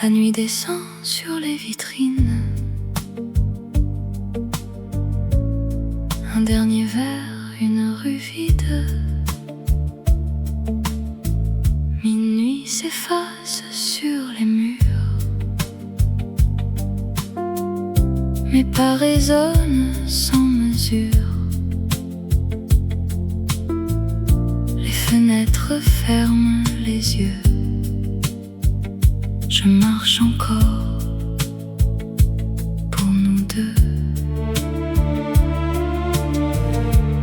La nuit descend sur les vitrines. Un dernier verre, une rue vide. Minuit s'efface sur les murs. Mes pas résonnent sans mesure. Les fenêtres ferment les yeux. Je marche encore pour nous deux.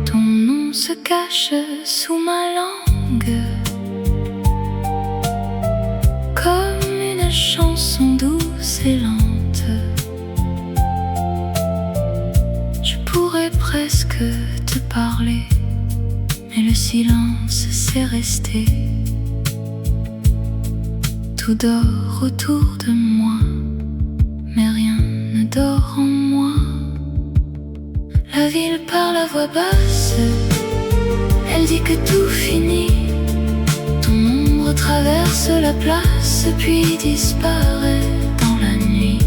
Ton nom se cache sous ma langue, comme une chanson douce et lente. Je pourrais presque te parler, mais le silence s'est resté. Tout dort autour de moi, mais rien ne dort en moi. La ville parle à voix basse, elle dit que tout finit. Ton ombre traverse la place, puis disparaît dans la nuit.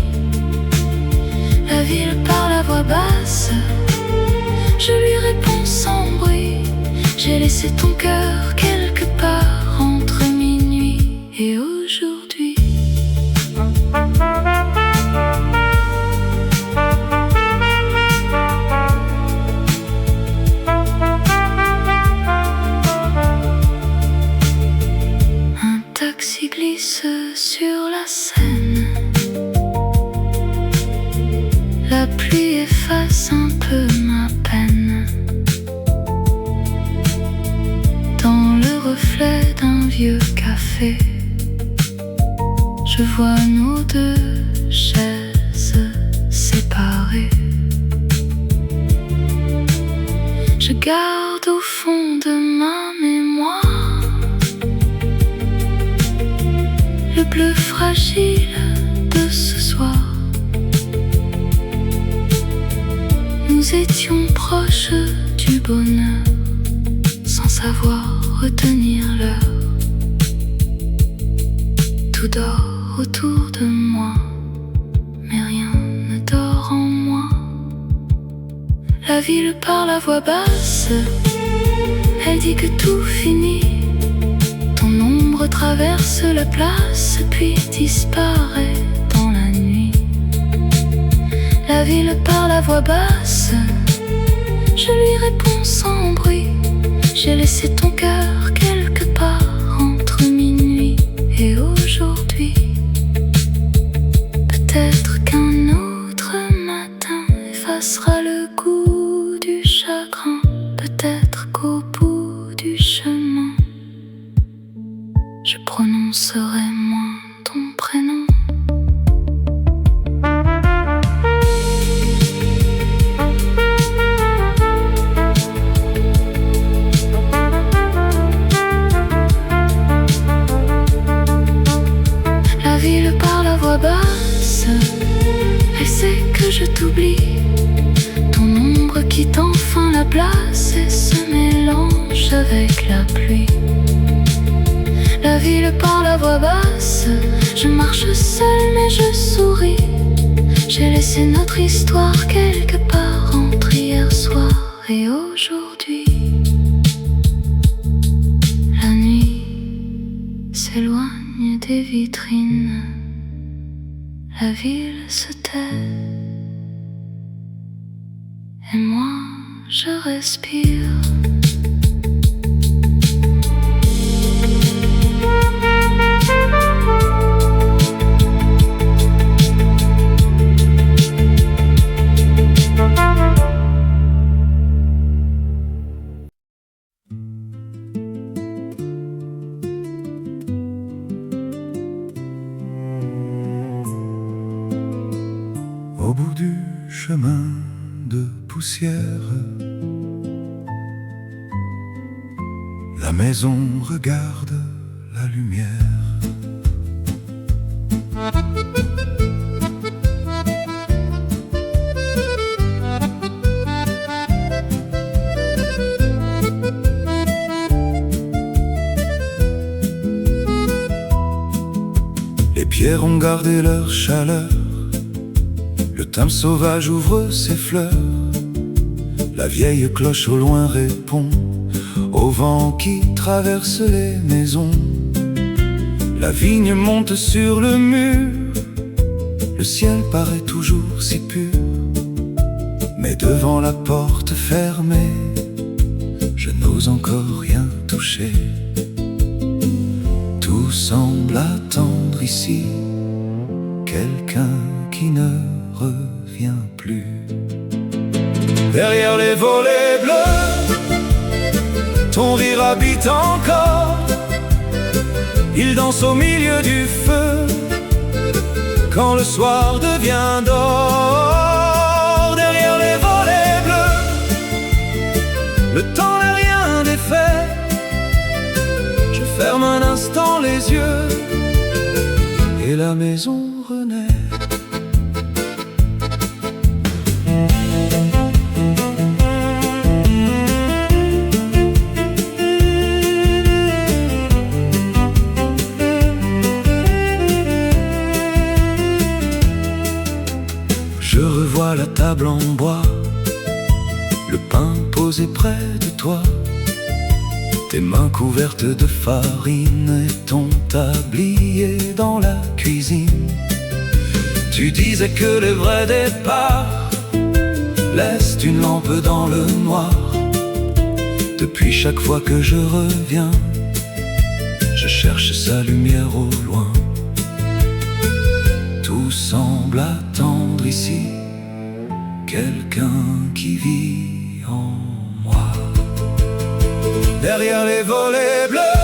La ville parle à voix basse, je lui réponds sans bruit. J'ai laissé ton cœur quelque part entre minuit et aujourd'hui. Un taxi glisse sur la Seine. La pluie efface un peu ma peine. Dans le reflet d'un vieux café, je vois nos deux chaises séparées. Je garde au fond de ma mémoire le bleu fragile de ce soir. Nous étions proches du bonheur, sans savoir retenir l'heure. Tout dort autour de moi, mais rien ne dort en moi. La ville parle à voix basse, elle dit que tout finit. Ton ombre traverse la place, puis disparaît dans la nuit. La ville parle à voix basse, je lui réponds sans bruit. J'ai laissé ton cœur quelque part entre minuit et aujourd'hui. Peut-être qu'un autre matin effacera le goût du chagrin. Peut-être qu'au bout du chemin, je prononcerai moins ton prénom. La ville parle à voix basse, elle sait que je t'oublie. Ton ombre quitte enfin la place et se mélange avec la pluie. La ville parle à voix basse, je marche seule mais je souris. J'ai laissé notre histoire quelque part entre hier soir et aujourd'hui. La nuit s'éloigne des vitrines, la ville se tait, et moi je respire. Au bout du chemin de poussière, la maison regarde la lumière. pierres ont gardé leur chaleur. Le thym sauvage ouvre ses fleurs. La vieille cloche au loin répond au vent qui traverse les maisons. La vigne monte sur le mur. Le ciel paraît toujours si pur. Mais devant la porte fermée, je n'ose encore rien toucher. Tout semble attendre ici quelqu'un qui ne revient plus. Derrière les volets bleus, ton rire habite encore. Il danse au milieu du feu quand le soir devient d'or. Derrière les volets bleus, le temps n'a rien défait. Je ferme un instant les yeux et la maison renaît. Je revois la table en bois, le pain posé près de toi, tes mains couvertes de farine et ton tablier dans la cuisine. Tu disais que les vrais départs laissent une lampe dans le noir. Depuis chaque fois que je reviens, je cherche sa lumière au loin. Tout semble attendre ici quelqu'un qui vit en moi. Derrière les volets bleus,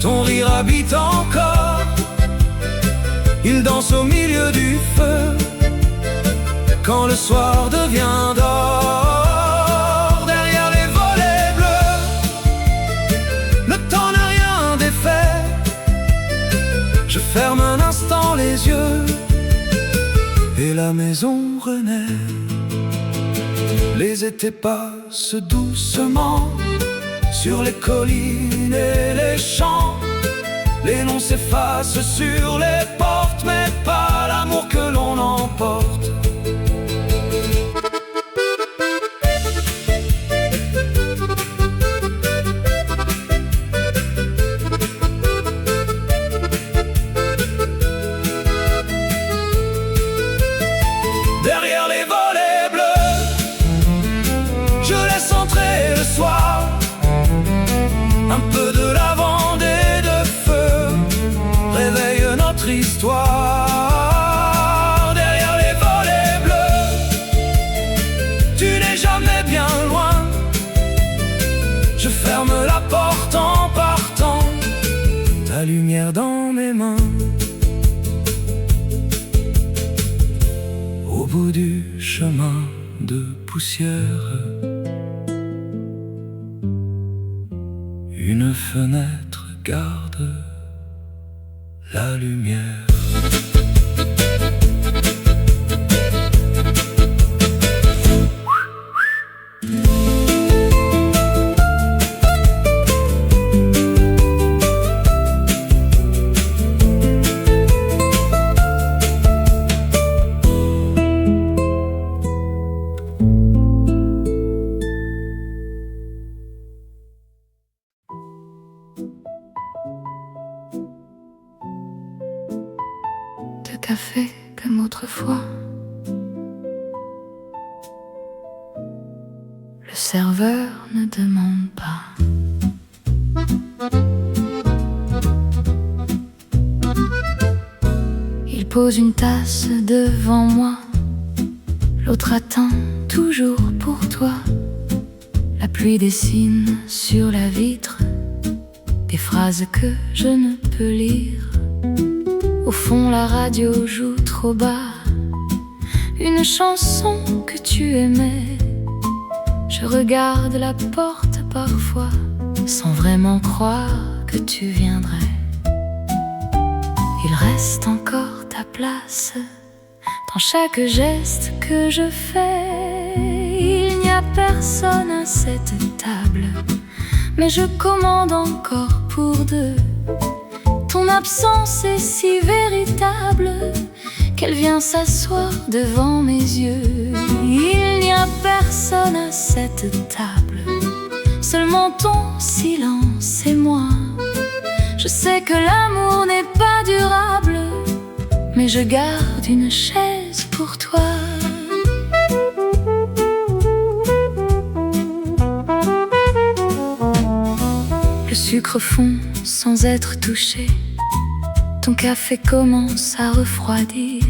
ton rire habite encore. Il danse au milieu du feu quand le soir devient d'or. Derrière les volets bleus, le temps n'a rien défait. Je ferme un instant les yeux et la maison renaît. Les étés passent doucement sur les collines et les champs. Les noms s'effacent sur les portes, mais pas l'amour que l'on emporte. Derrière les volets bleus, je laisse entrer le soir un peu de lavande et de feu, réveille notre histoire. Derrière les volets bleus, tu n'es jamais bien loin. Je ferme la porte en partant, ta lumière dans mes mains. Au bout du chemin de poussière, une fenêtre garde la lumière. De café comme autrefois, le serveur ne demande pas. Il pose une tasse devant moi, l'autre attend toujours pour toi. La pluie dessine sur la vitre des phrases que je ne peux lire. Au fond, la radio joue trop bas une chanson que tu aimais. Je regarde la porte parfois sans vraiment croire que tu viendrais. Il reste encore ta place dans chaque geste que je fais. Il n'y a personne à cette table, mais je commande encore pour deux. Ton Ton absence est si véritable qu'elle vient s'asseoir devant mes yeux. Il n'y a personne à cette table, seulement ton silence et moi. Je sais que l'amour n'est pas durable, mais je garde une chaise pour toi. Le sucre fond sans être touché, ton café commence à refroidir.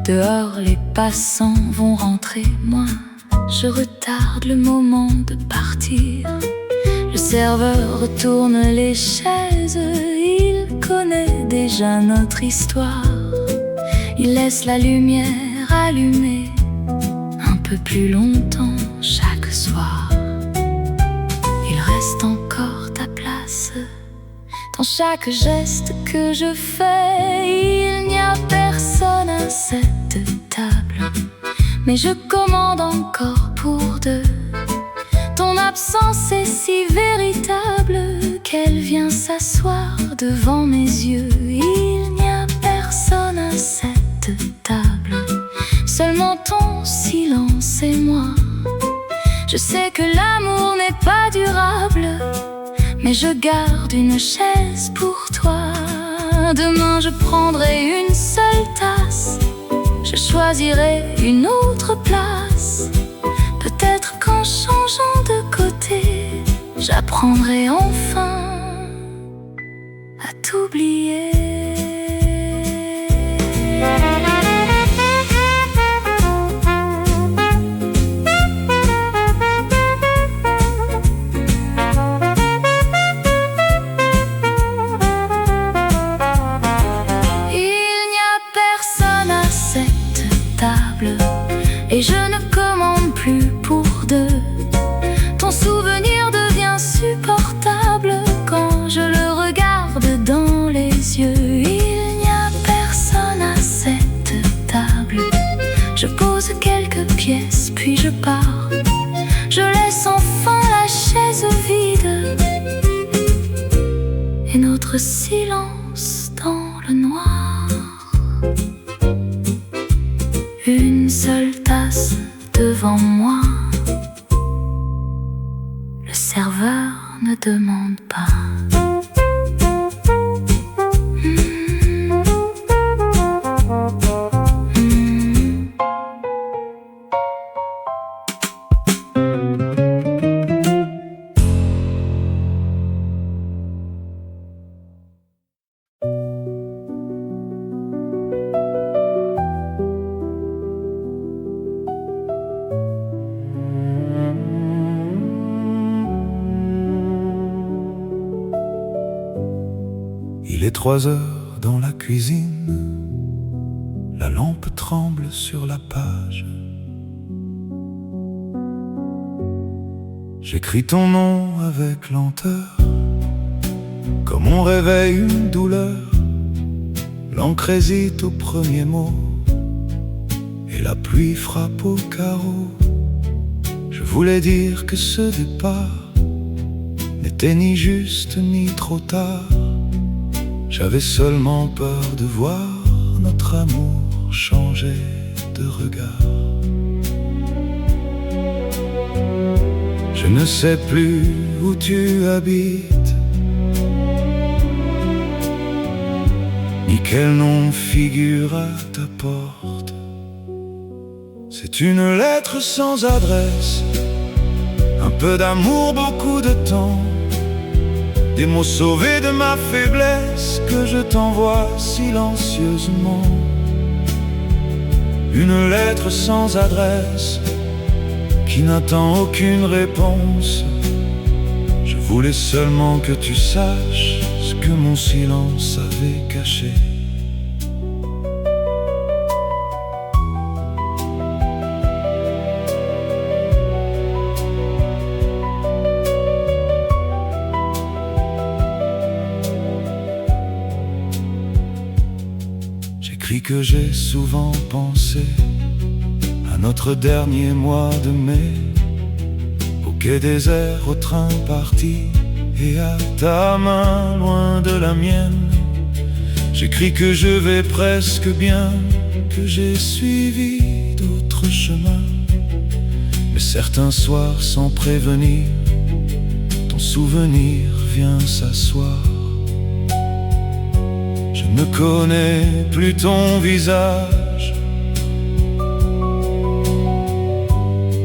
Dehors les passants vont rentrer, moi je retarde le moment de partir. Le serveur retourne les chaises, il connaît déjà notre histoire. Il laisse la lumière allumée un peu plus longtemps chaque soir. Il reste encore ta place dans chaque geste que je fais. Il n'y a personne à cette table, mais je commande encore pour deux. Ton absence est si véritable qu'elle vient s'asseoir devant mes yeux. Il n'y a personne à cette table, seulement ton silence et moi. Je sais que l'amour n'est pas durable, mais je garde une chaise pour toi. Demain je prendrai une seule tasse, je choisirai une autre place. Peut-être qu'en changeant de côté, j'apprendrai enfin à t'oublier. Et je ne commande plus pour deux. Ton souvenir devient supportable quand je le regarde dans les yeux. Il n'y a personne à cette table. Je pose quelques pièces puis je pars. Je laisse enfin la chaise vide et notre silence dans le noir. Une seule tasse devant moi. Le serveur ne demande pas. Il est 3 heures dans la cuisine, la lampe tremble sur la page. J'écris ton nom avec lenteur, comme on réveille une douleur. L'encre hésite au premier mot, et la pluie frappe au carreau. Je voulais dire que ce départ n'était ni juste ni trop tard. J'avais seulement peur de voir notre amour changer de regard. Je ne sais plus où tu habites, ni quel nom figure à ta porte. C'est une lettre sans adresse, un peu d'amour, beaucoup de temps, des mots sauvés de ma faiblesse que je t'envoie silencieusement. Une lettre sans adresse qui n'attend aucune réponse. Je voulais seulement que tu saches ce que mon silence avait caché. J'écris que j'ai souvent pensé à notre dernier mois de mai, au quai désert, au train parti, et à ta main loin de la mienne J'écris que je vais presque bien, que j'ai suivi d'autres chemins. Mais certains soirs, sans prévenir, ton souvenir vient s'asseoir. Je ne connais plus ton visage.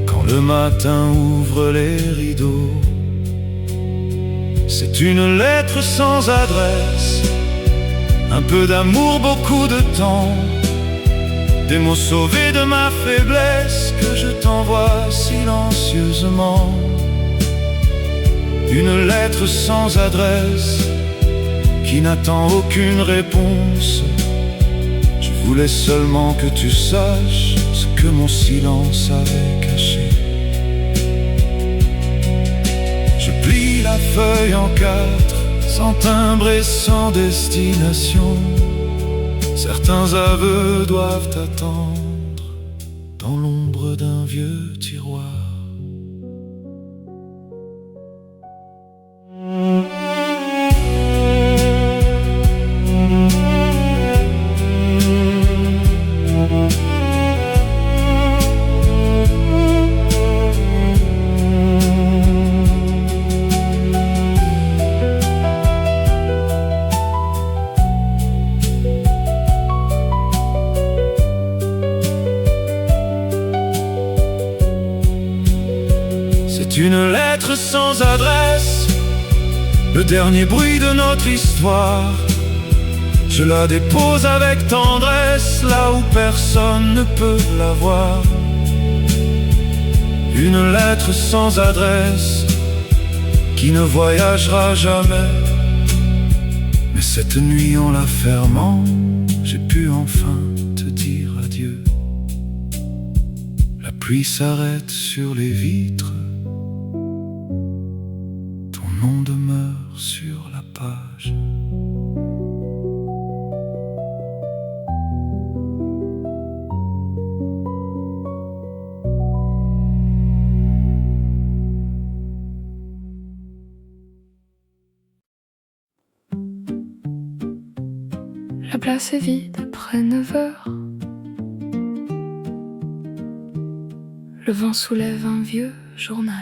Quand le matin ouvre les rideaux, c'est une lettre sans adresse, un peu d'amour, beaucoup de temps, des mots sauvés de ma faiblesse que je t'envoie silencieusement. Une lettre sans adresse qui n'attend aucune réponse. Je voulais seulement que tu saches ce que mon silence avait caché. Je plie la feuille en quatre, sans timbre et sans destination. Certains aveux doivent attendre dans l'ombre d'un vieux tiroir. C'est une lettre sans adresse, le dernier bruit de notre histoire. Je la dépose avec tendresse, là où personne ne peut la voir. Une lettre sans adresse, qui ne voyagera jamais. Mais cette nuit en la fermant, j'ai pu enfin te dire adieu. La pluie s'arrête sur les vitres, ton nom demeure sur la page. La place est vide après 9 heures. Le vent soulève un vieux journal.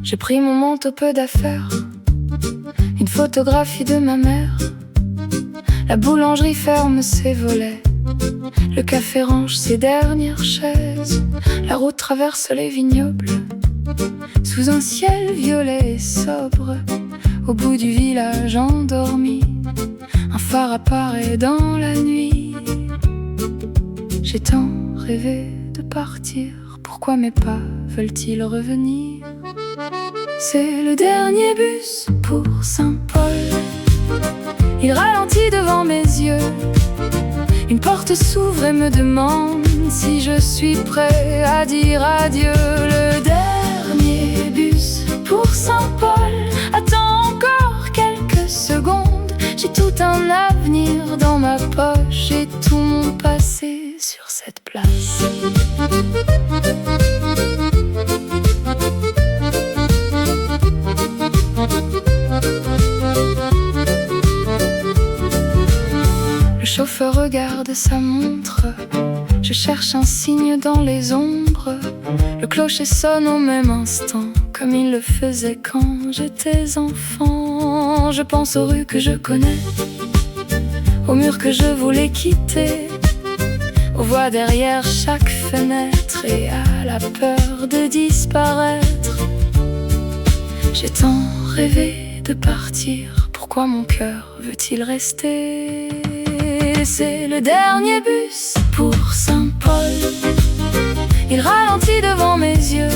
J'ai pris mon manteau, peu d'affaires, une photographie de ma mère. La boulangerie ferme ses volets, le café range ses dernières chaises. La route traverse les vignobles, sous un ciel violet et sobre. Au bout du village endormi, un phare apparaît dans la nuit. J'ai tant rêvé de partir, pourquoi mes pas veulent-ils revenir? C'est le dernier bus pour Saint-Paul. Il ralentit devant mes yeux. Une porte s'ouvre et me demande si je suis prêt à dire adieu. Le dernier bus pour Saint-Paul attend encore quelques secondes. J'ai tout un avenir dans ma poche et tout mon passé sur cette place. Le chauffeur regarde sa montre. Je cherche un signe dans les ombres. Le clocher sonne au même instant, comme il le faisait quand j'étais enfant. Je pense aux rues que je connais, aux murs que je voulais quitter, aux voix derrière chaque fenêtre et à la peur de disparaître. J'ai tant rêvé de partir, pourquoi mon cœur veut-il rester? C'est le dernier bus pour Saint-Paul. Il ralentit devant mes yeux.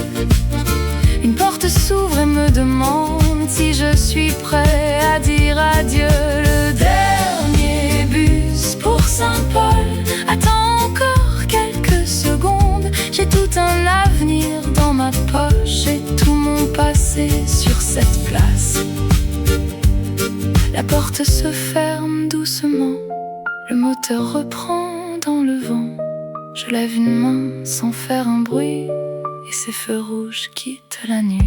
Une porte s'ouvre et me demande si je suis prêt à dire adieu. Le dernier bus pour Saint-Paul attend encore quelques secondes. J'ai tout un avenir dans ma poche et tout mon passé sur cette place. La porte se ferme doucement, le moteur reprend dans le vent. Je lève une main sans faire un bruit et ces feux rouges quittent la nuit.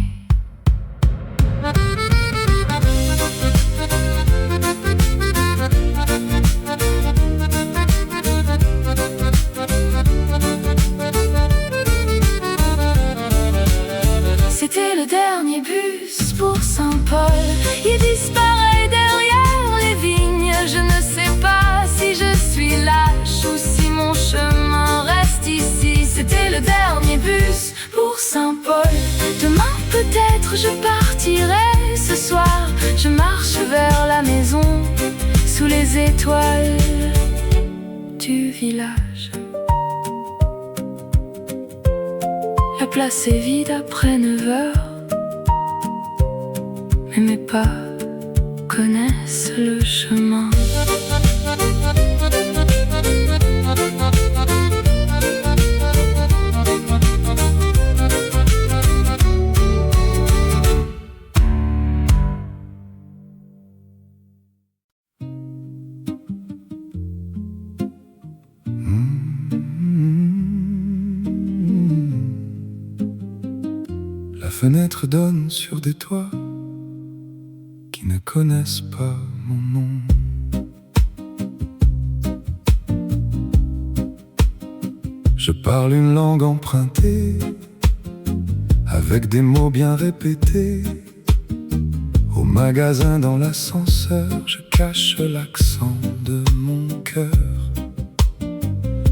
peut-être je partirai ce soir. Je marche vers la maison sous les étoiles du village. La place est vide après 9 heures, mais mes pas connaissent le chemin. La fenêtre donne sur des toits qui ne connaissent pas mon nom. Je parle une langue empruntée, avec des mots bien répétés. Au magasin, dans l'ascenseur, je cache l'accent de mon cœur.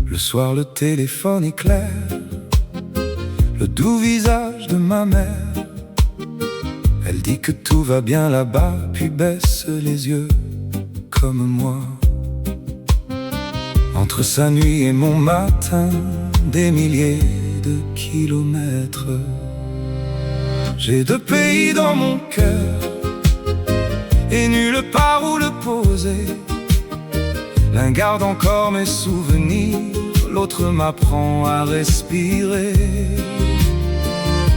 Le soir, le téléphone éclaire le doux visage de ma mère. Elle dit que tout va bien là-bas, puis baisse les yeux comme moi. Entre sa nuit et mon matin, des milliers de kilomètres. J'ai 2 pays dans mon cœur, et nulle part où le poser. L'un garde encore mes souvenirs, l'autre m'apprend à respirer.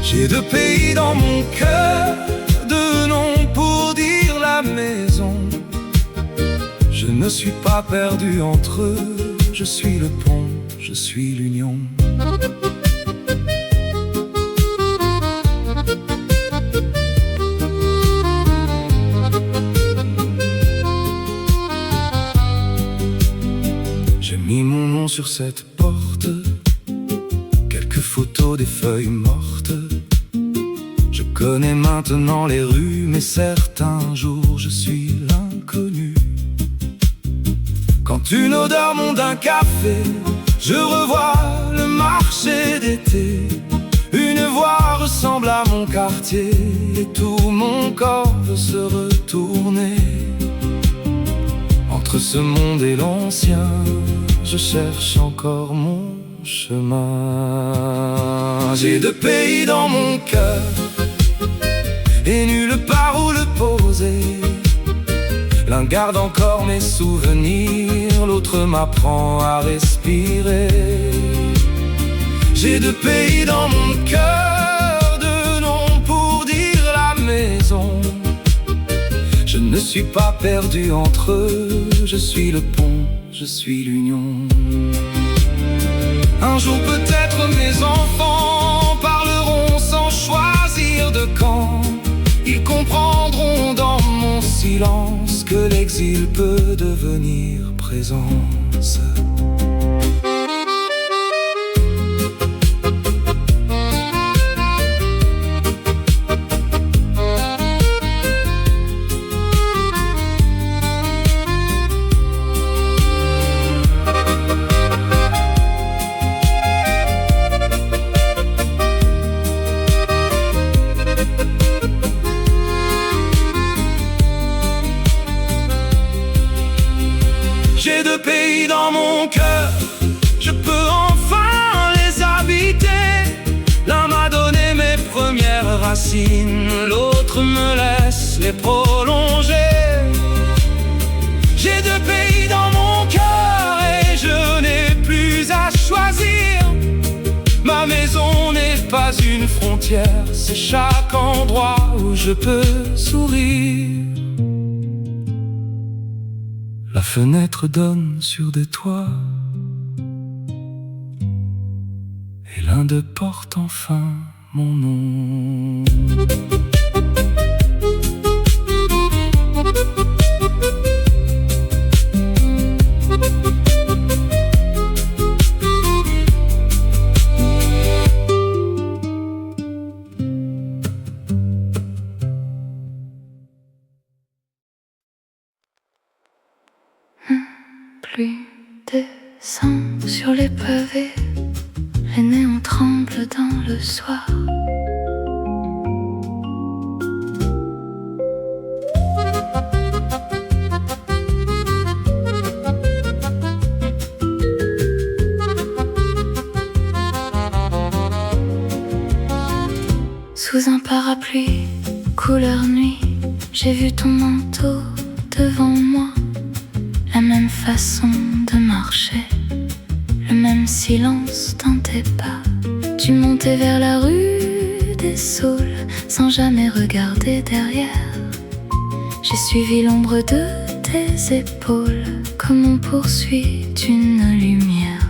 J'ai 2 pays dans mon cœur, 2 noms pour dire la maison. Je ne suis pas perdu entre eux, je suis le pont, je suis l'union. J'ai mis mon nom sur cette porte, quelques photos des feuilles mortes. Je connais maintenant les rues, mais certains jours je suis l'inconnu. Quand une odeur monte d'un café, je revois le marché d'été. Une voix ressemble à mon quartier, et tout mon corps veut se retourner. Entre ce monde et l'ancien, je cherche encore mon chemin. J'ai 2 pays dans mon cœur, et nulle part où le poser. L'un garde encore mes souvenirs, l'autre m'apprend à respirer. J'ai 2 pays dans mon cœur, 2 noms pour dire la maison. Je ne suis pas perdu entre eux, je suis le pont, je suis l'union. Un jour peut-être mes enfants parleront sans choisir de camp. Ils comprendront dans mon silence que l'exil peut devenir présence. J'ai 2 pays dans mon cœur, je peux enfin les habiter. L'un m'a donné mes premières racines, l'autre me laisse les prolonger. J'ai 2 pays dans mon cœur et je n'ai plus à choisir. Ma maison n'est pas une frontière, c'est chaque endroit où je peux sourire. La fenêtre donne sur des toits, et l'un d'eux porte enfin mon nom. Pluie descend sur les pavés, les néons tremblent dans le soir. Sous un parapluie, couleur nuit, j'ai vu ton manteau devant moi. La même façon de marcher, le même silence dans tes pas. Tu montais vers la rue des Saules sans jamais regarder derrière. J'ai suivi l'ombre de tes épaules comme on poursuit une lumière.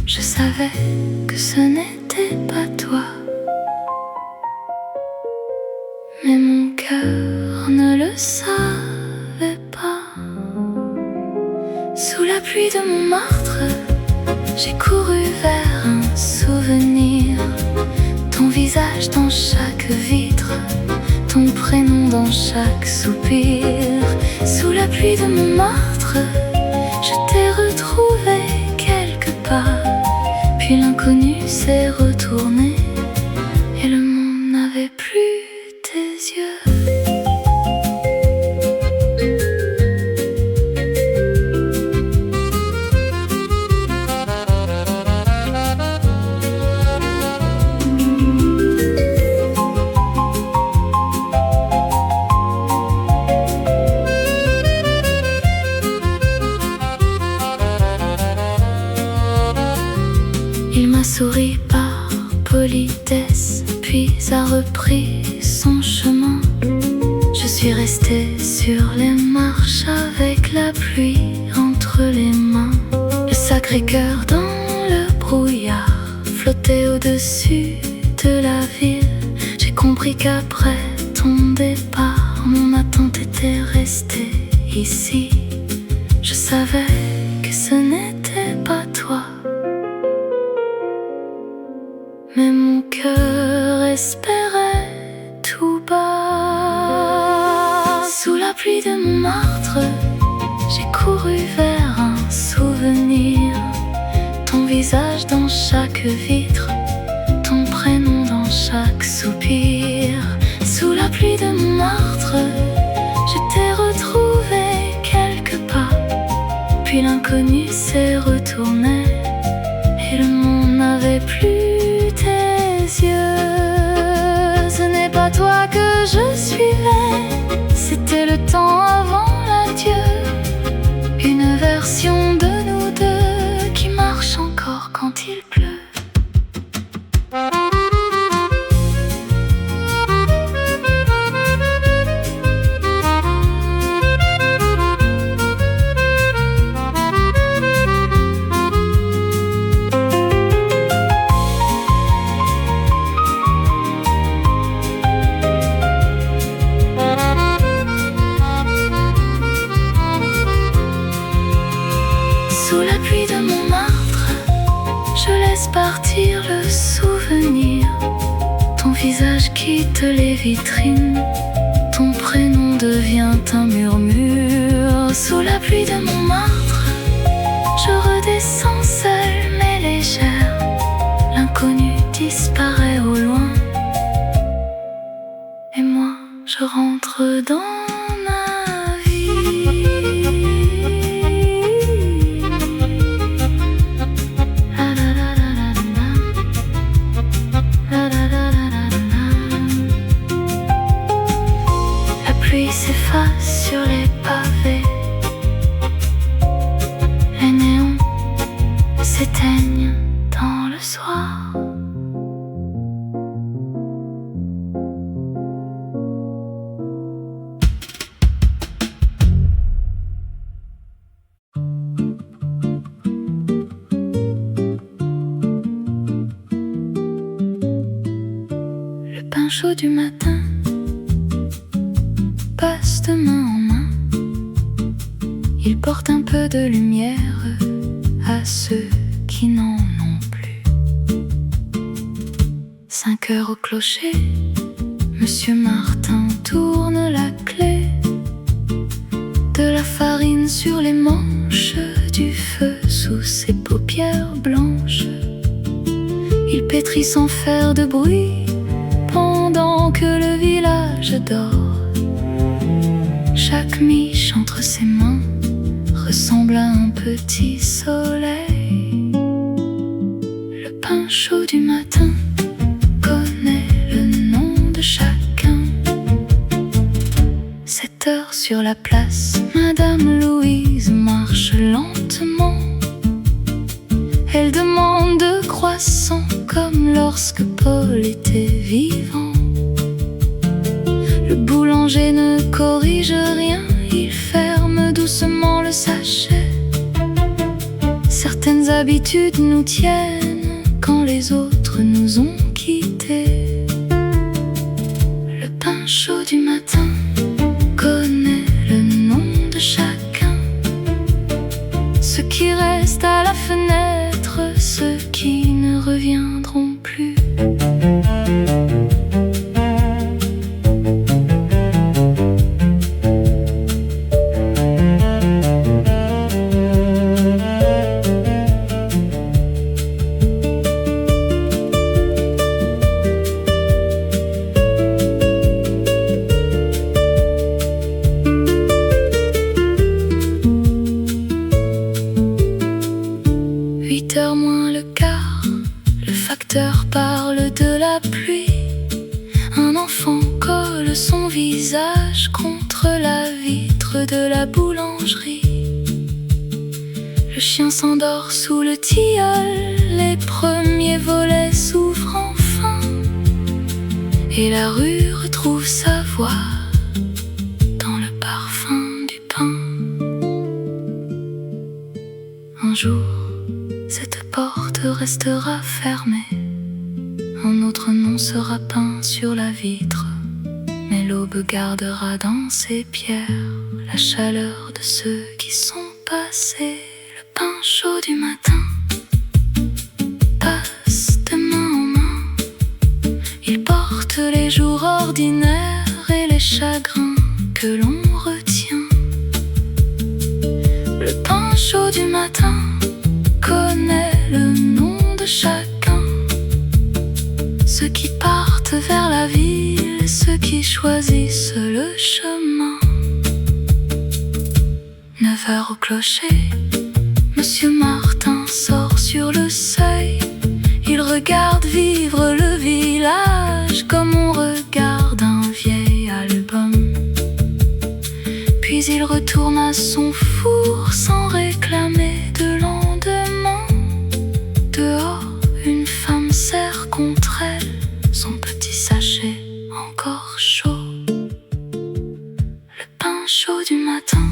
Je savais que ce n'était pas toi, mais mon cœur ne le savait pas. Sous la pluie de Montmartre, j'ai couru vers un souvenir. Ton visage dans chaque vitre, ton prénom dans chaque soupir. Sous la pluie de Montmartre, je t'ai retrouvé quelque part. Puis l'inconnu s'est retourné et le monde n'avait plus tes yeux. Il m'a souri par politesse, puis a repris son chemin. Je suis restée sur les marches avec la pluie entre les mains. Le Sacré-Cœur dans le brouillard flottait au-dessus de la ville. J'ai compris qu'après ton départ, mon attente était restée ici. Je savais que ce n'était pas toi, mais mon cœur espérait tout bas. Sous la pluie de Montmartre, j'ai couru vers un souvenir. Ton visage dans chaque vitre, ton prénom dans chaque soupir. Sous la pluie de Montmartre, je t'ai retrouvé quelque part. Puis l'inconnu s'est retourné et le monde n'avait plus tes yeux. Ce n'est pas toi que je suivais, c'était le temps avant l'adieu. Une version de nous deux qui marche encore quand il pleut. Sous la pluie de Montmartre, je laisse partir le souvenir. Ton visage quitte les vitrines, ton prénom devient un murmure. Sous la pluie de Montmartre, je redescends seule mais légère. L'inconnu disparaît au loin et moi je rentre dans ma vie. La pluie s'efface sur les pavés, les néons s'éteignent dans le soir. Le pain chaud du matin passe de main en main. Il porte un peu de lumière à ceux qui n'en ont plus. 5 heures au clocher, Monsieur Martin tourne la clé. De la farine sur les manches, du feu sous ses paupières blanches. Il pétrit sans faire de bruit pendant que le village dort. Chaque miche entre ses mains ressemble à un petit soleil. Le pain chaud du matin connaît le nom la place, Madame Louise marche lentement. Elle demande de croissants comme lorsque Paul était vivant. Le boulanger ne corrige rien, il ferme doucement le sachet. Certaines habitudes nous tiennent quand les autres nous ont quittés. Le pain chaud du matin connaît le nom de chacun. Ceux qui restent à la fenêtre, ceux qui ne reviendront plus. Moins le quart, le facteur parle de la pluie. Un enfant colle son visage contre la vitre de la boulangerie. Le chien s'endort sous le tilleul, les premiers volets s'ouvrent enfin, et la rue retrouve sa voix dans le parfum du pain. Un jour, cette porte restera fermée, un autre nom sera peint sur la vitre, mais l'aube gardera dans ses pierres la chaleur de ceux qui sont passés. Le pain chaud du matin passe de main en main. Il porte les jours ordinaires et les chagrins que l'on retient. Le pain chaud du matin connaît le nom de chacun. Ceux qui partent vers la ville, ceux qui choisissent le chemin. 9 heures au clocher, Monsieur Martin sort sur le seuil. Il regarde vivre le village comme on regarde un vieil album. Puis il retourne à son four sans réclamer de lendemain. Dehors, une femme serre contre elle son petit sachet encore chaud. Le pain chaud du matin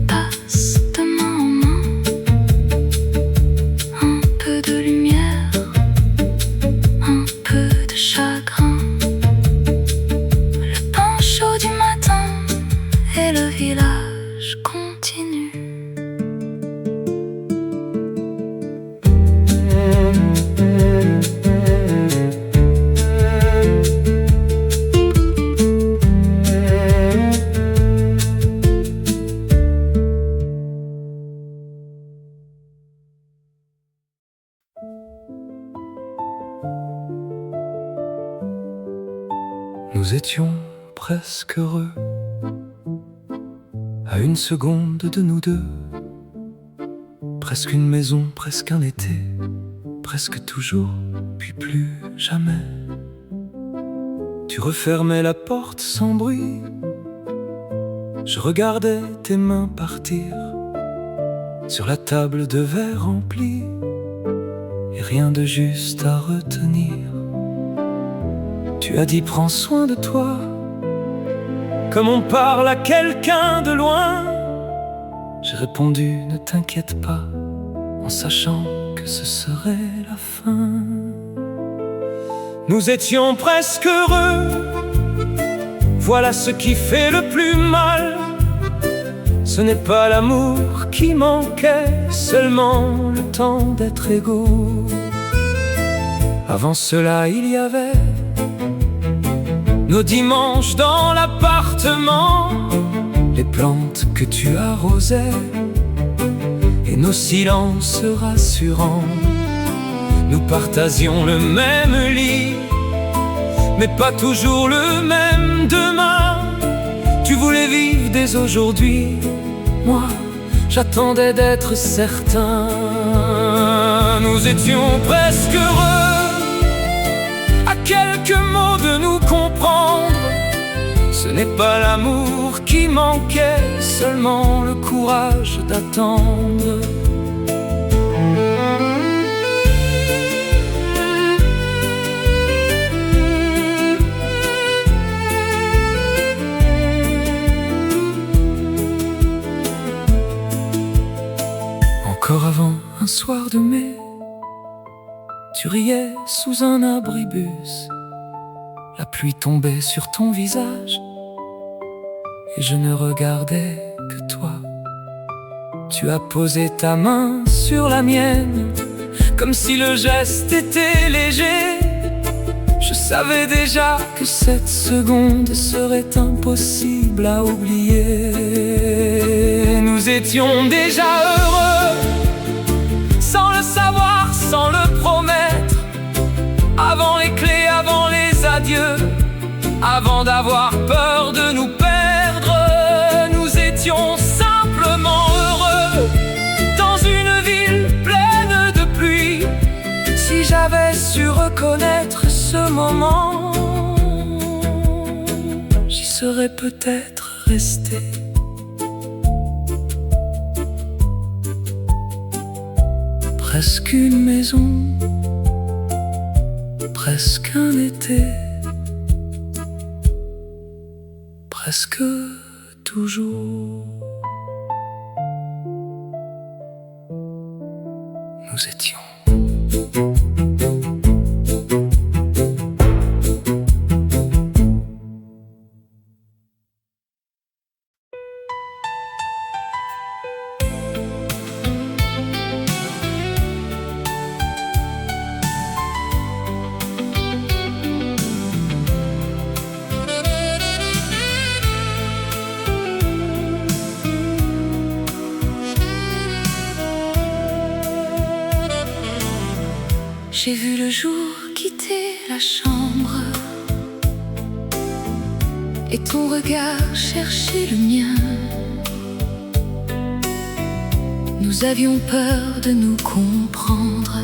passe de main en main. Un peu de lumière, un peu de chagrin. Le pain chaud du matin et le village continue. Nous étions presque heureux, à une seconde de nous deux. Presque une maison, presque un été, presque toujours, puis plus jamais. Tu refermais la porte sans bruit, je regardais tes mains partir sur la table de verre remplie, et rien de juste à retenir. Tu as dit prends soin de toi, comme on parle à quelqu'un de loin. J'ai répondu ne t'inquiète pas, en sachant que ce serait la fin. Nous étions presque heureux, voilà ce qui fait le plus mal. Ce n'est pas l'amour qui manquait, seulement le temps d'être égaux. Avant cela il y avait nos dimanches dans l'appartement, les plantes que tu arrosais et nos silences rassurants. Nous partagions le même lit, mais pas toujours le même demain. Tu voulais vivre dès aujourd'hui, moi j'attendais d'être certain. Nous étions presque heureux, à quelques mots de nous comprendre. Ce n'est pas l'amour qui manquait, seulement le courage d'attendre. Encore avant un soir de mai, tu riais sous un abribus. La pluie tombait sur ton visage et je ne regardais que toi. Tu as posé ta main sur la mienne, comme si le geste était léger. Je savais déjà que cette seconde serait impossible à oublier. Nous étions déjà heureux, sans le savoir, sans le promettre. Avant les clés, avant les adieux, avant d'avoir peur de nous perdre, nous étions simplement heureux, dans une ville pleine de pluie. Si j'avais su reconnaître ce moment, j'y serais peut-être resté. Presque une maison, presque un été, presque toujours. Nous étions. J'ai vu le jour quitter la chambre et ton regard chercher le mien. Nous avions peur de nous comprendre,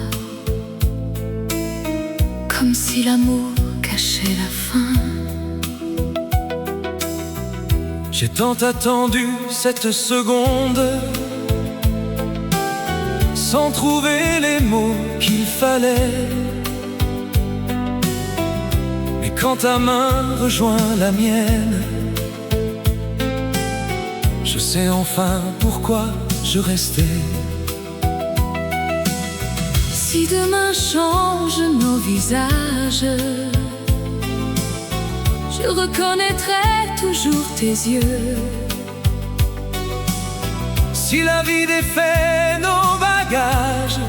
comme si l'amour cachait la fin. J'ai tant attendu cette seconde, sans trouver les mots qu'il fallait. Mais quand ta main rejoint la mienne, je sais enfin pourquoi je restais. Si demain change nos visages, je reconnaîtrai toujours tes yeux. Si la vie défait nos bagages,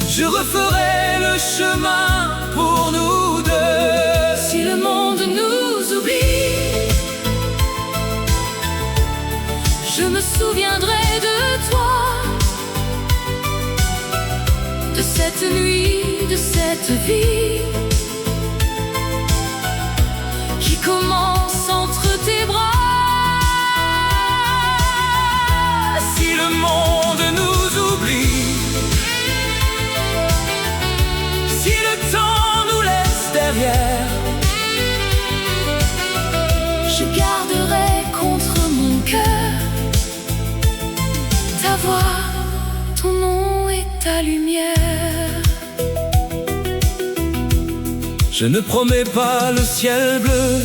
je referai le chemin pour nous deux. Si le monde nous oublie, je me souviendrai de toi, de cette nuit, de cette vie qui commence entre tes bras. Si le monde nous oublie, si le temps nous laisse derrière, je garderai contre mon cœur ta voix, ton nom et ta lumière. je ne promets pas le ciel bleu,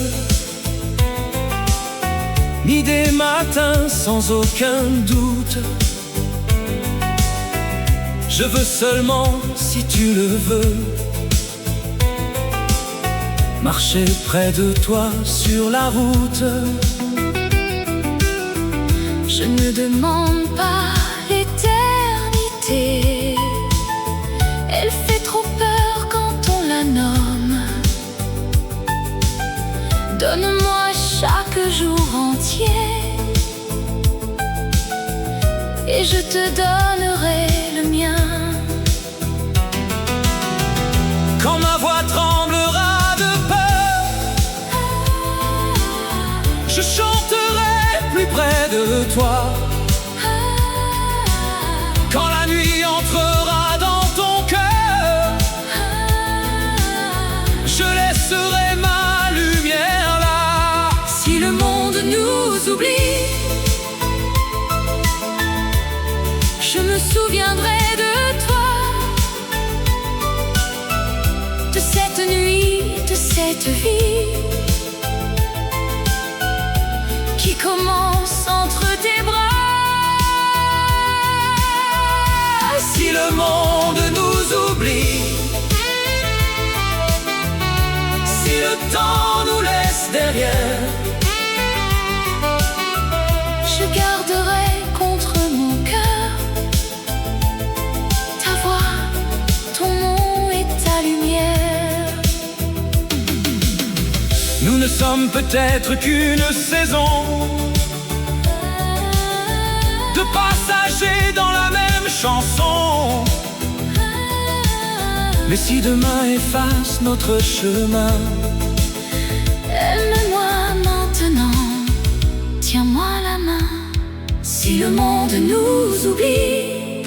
ni des matins sans aucun doute. Je veux seulement, si tu le veux, marcher près de toi sur la route. Je ne demande pas l'éternité, elle fait trop peur quand on la nomme. Donne-moi chaque jour entier et je te donnerai le mien. Quand ma voix tremblera de peur, je chanterai plus près de toi. Quand la nuit entrera dans ton cœur, je laisserai ma lumière là. je me souviendrai de toi, de cette nuit, de cette vie qui commence entre tes bras. Si le monde nous oublie, si le temps nous laisse derrière, je garderai contre mon cœur ta voix, ton nom et ta lumière. nous ne sommes peut-être qu'une saison de passagers dans la même chanson. Mais si demain efface notre chemin, aime-moi maintenant, tiens-moi la main. Si le monde nous oublie,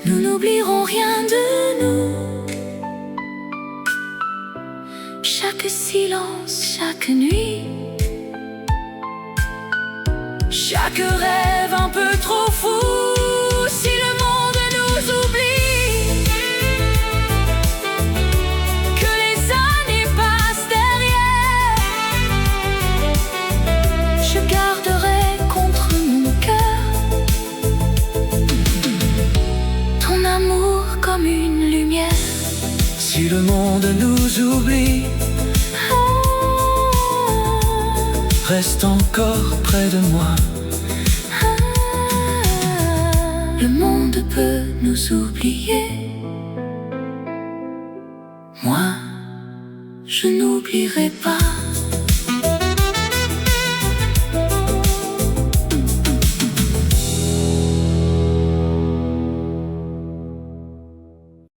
nous n'oublierons rien de nous. Chaque silence, chaque nuit, chaque rêve un peu trop fou. Si le monde nous oublie, que les années passent derrière, je garderai contre mon cœur ton amour comme une lumière. si le monde nous oublie, reste encore près de moi. Le monde peut nous oublier, moi, je n'oublierai pas.